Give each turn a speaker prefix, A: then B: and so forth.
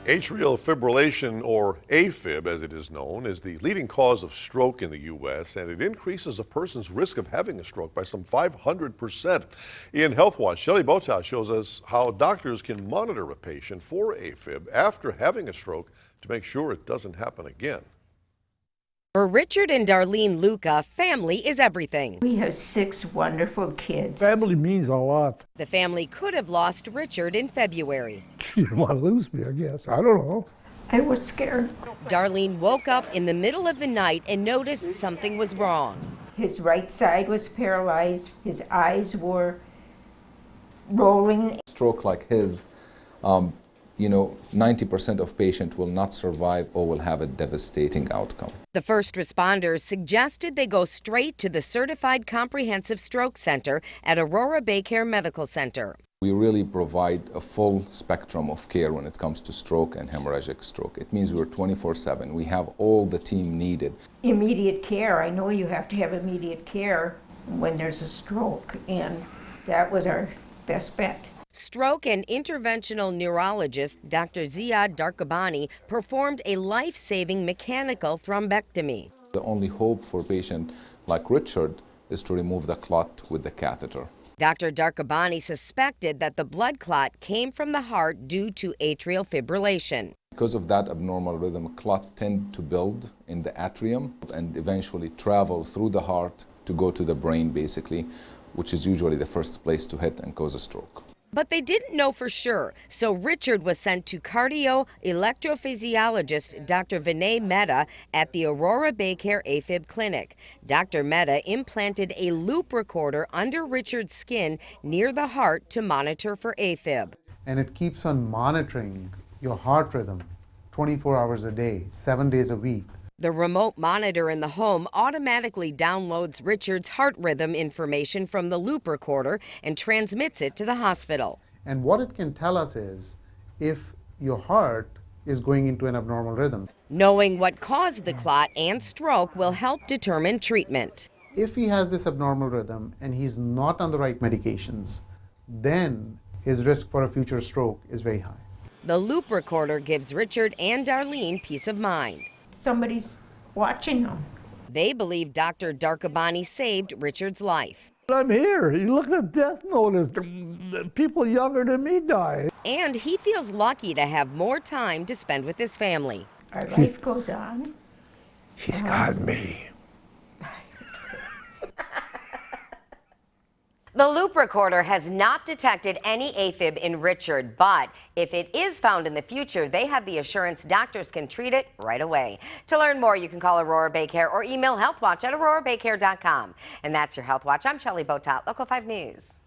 A: Atrial fibrillation, or AFib as it is known, is the leading cause of stroke in the U.S., and it increases a person's risk of having a stroke by some 500%. In Health Watch, Shelley Botas shows us how doctors can monitor a patient for AFib after having a stroke to make sure it doesn't happen again.
B: For Richard and Darlene Luca, family is everything.
C: We have 6 wonderful kids.
D: Family means a lot.
B: The family could have lost Richard in February.
D: She didn't want to lose me, I guess. I don't know.
C: I was scared.
B: Darlene woke up in the middle of the night and noticed something was wrong.
C: His right side was paralyzed. His eyes were rolling.
E: Stroke like his, 90% of patients will not survive or will have a devastating outcome.
B: The first responders suggested they go straight to the Certified Comprehensive Stroke Center at Aurora Baycare Medical Center.
E: We really provide a full spectrum of care when it comes to stroke and hemorrhagic stroke. It means we're 24/7. We have all the team needed.
C: Immediate care. I know you have to have immediate care when there's a stroke, and that was our best bet.
B: Stroke and interventional neurologist Dr. Ziad Darkabani performed a life-saving mechanical thrombectomy.
E: The only hope for a patient like Richard is to remove the clot with the catheter.
B: Dr. Darkabani suspected that the blood clot came from the heart due to atrial fibrillation.
E: Because of that abnormal rhythm, clots tend to build in the atrium and eventually travel through the heart to go to the brain, basically, which is usually the first place to hit and cause a stroke.
B: But they didn't know for sure, so Richard was sent to cardio-electrophysiologist Dr. Vinay Mehta at the Aurora Baycare AFib Clinic. Dr. Mehta implanted a loop recorder under Richard's skin near the heart to monitor for AFib.
F: And it keeps on monitoring your heart rhythm 24 hours a day, 7 days a week.
B: The remote monitor in the home automatically downloads Richard's heart rhythm information from the loop recorder and transmits it to the hospital.
F: And what it can tell us is if your heart is going into an abnormal rhythm.
B: Knowing what caused the clot and stroke will help determine treatment.
F: If he has this abnormal rhythm and he's not on the right medications, then his risk for a future stroke is very high.
B: The loop recorder gives Richard and Darlene peace of mind.
C: Somebody's watching them.
B: They believe Dr. Darkabani saved Richard's life.
D: I'm here. You look at the death notice. People younger than me die.
B: And he feels lucky to have more time to spend with his family.
C: Our life goes on.
D: She's got me.
B: The loop recorder has not detected any AFib in Richard, but if it is found in the future, they have the assurance doctors can treat it right away. To learn more, you can call Aurora Baycare or email healthwatch@aurorabaycare.com. And that's your Health Watch. I'm Shelley Botat, Local 5 News.